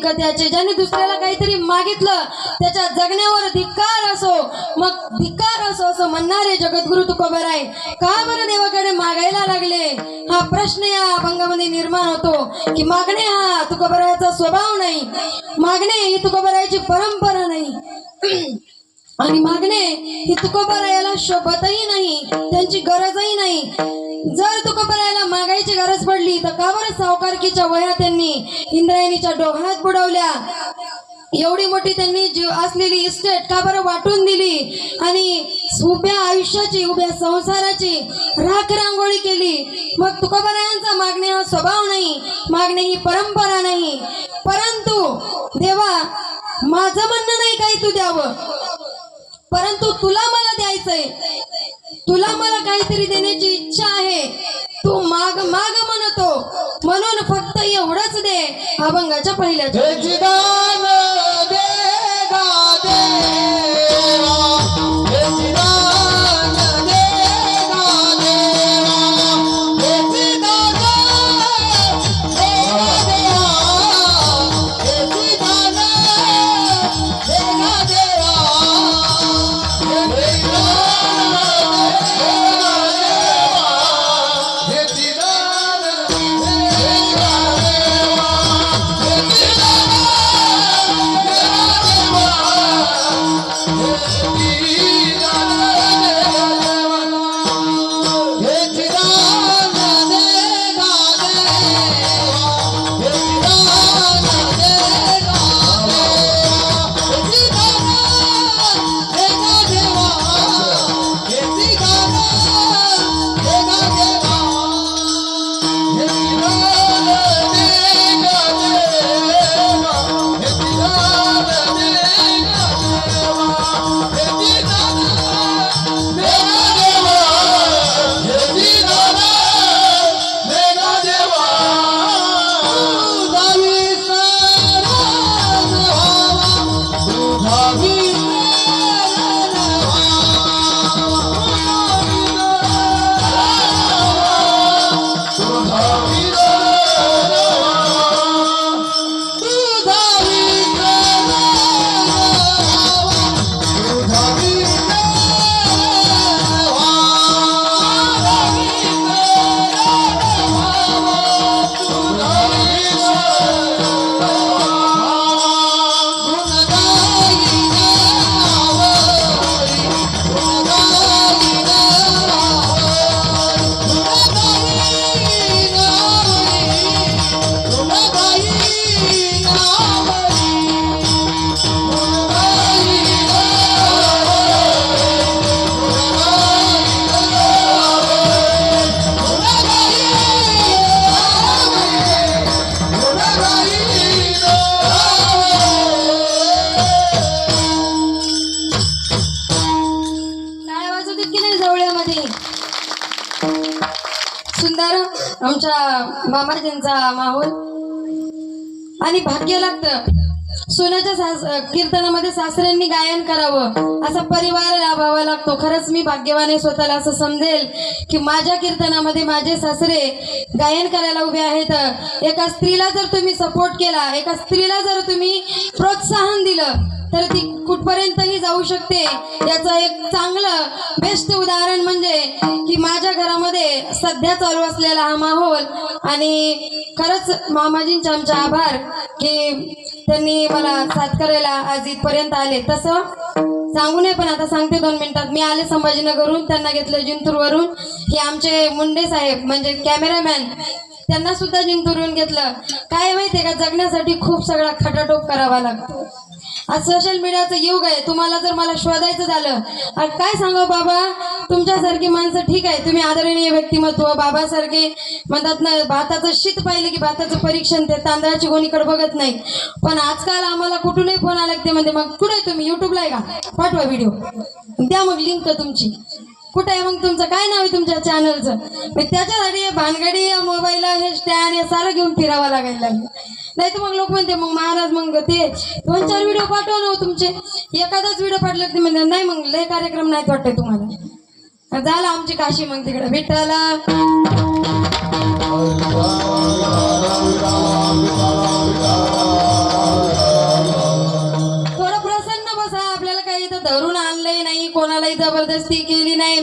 हरकत याचे. ज्यांनी दुसऱ्याला काहीतरी मागितलं त्याच्या जगण्यावर धिक्कार असो, मग धिक्कार असो असं म्हणणारे जगद्गुरु तुकोबाराय का बरं देवाकडे मागायला लागले, हा प्रश्न या अभंगामध्ये निर्माण होतो. की मागणे हा तुकोबारायाचा स्वभाव नाही, मागणे ही तुकोबारायाची परंपरा नाही आणि मागणे ही तुकोबारायाला शोभतही नाही, त्यांची गरजही नाही. जर तुकोबारायाला मागायची गरज पडली तर का बरं सावकारकीच्या वह्या त्यांनी इंद्रायणीच्या डोहात बुडवल्या, एवढी मोठी त्यांनी जीव असलेली इस्टेट का बरं वाटून दिली आणि उभ्या आयुष्याची उभ्या संसाराची राख रांगोळी केली. मग तुकोबारायांचा मागणे हा स्वभाव नाही, मागणे ही परंपरा नाही. परंतु देवा माझं म्हणणं नाही काही तू द्यावं, परंतु तुला मला द्यायचंय, तुला मला काहीतरी देण्याची इच्छा आहे, तू माग माग म्हणतो म्हणून फक्त एवढंच दे. अभंगाच्या पहिल्या सुंदर आमच्या बाबाजींचा माहोल आणि भाग्य लागतं. सोन्याच्या कीर्तनामध्ये सासऱ्यांनी गायन करावं असा परिवार लाभावा लागतो. खरंच मी भाग्यवान आहे, स्वतःला असं समजेल की माझ्या कीर्तनामध्ये माझे सासरे गायन करायला उभे आहेत. एका स्त्रीला जर तुम्ही सपोर्ट केला, एका स्त्रीला जर तुम्ही प्रोत्साहन दिलं तर ती कुठपर्यंतही जाऊ शकते. याचं एक चांगलं बेस्ट उदाहरण म्हणजे की माझ्या घरामध्ये सध्या चालू असलेला हा माहोल. आणि खरंच मामाजींचे आमचे आभार की त्यांनी मला साथ करायला आज इथपर्यंत आले. तसं सांगू नये पण आता सांगते 2 मिनिटात. मी आले संभाजीनगरहून, त्यांना घेतलं जिंतूरवरून. हे आमचे मुंडे साहेब म्हणजे कॅमेरामॅन, त्यांना सुद्धा जिंतूरहून घेतलं. काय माहितीये का, जगण्यासाठी खूप सगळा खटाटोप करावा लागतो. आज सोशल मीडियाचं युग आहे. तुम्हाला जर मला शोधायचं झालं, काय सांगा बाबा, तुमच्यासारखी माणसं ठीक आहे, तुम्ही आदरणीय व्यक्तिमत्व, बाबासारखे म्हणतात ना, भाताचं शीत पाहिलं की भाताचं परीक्षण, ते तांदळाची कोणीकडे बघत नाही. पण आजकाल आम्हाला कुठूनही फोन आला ते म्हणते मग कुठे आहे तुम्ही, युट्यूबला आहे का, पाठवा व्हिडिओ, द्या मग लिंक तुमची, कुठे आहे मग तुमचं, काय नाव आहे तुमच्या चॅनलचं. त्याच्यासाठी भानगडी, मोबाईल, हे स्टँड, हे सारं घेऊन फिरावं लागायला लागलं. नाही तर मग लोक म्हणते मग महाराज मग ते 2-4 व्हिडिओ पाठवा ना तुमचे, एखादाच व्हिडिओ पाठवले ते म्हणते नाही मग लय कार्यक्रम नाहीत वाटतंय तुम्हाला. झालं आमची काशी मग तिकडे विठ्ठला. जबरदस्ती केली नाही.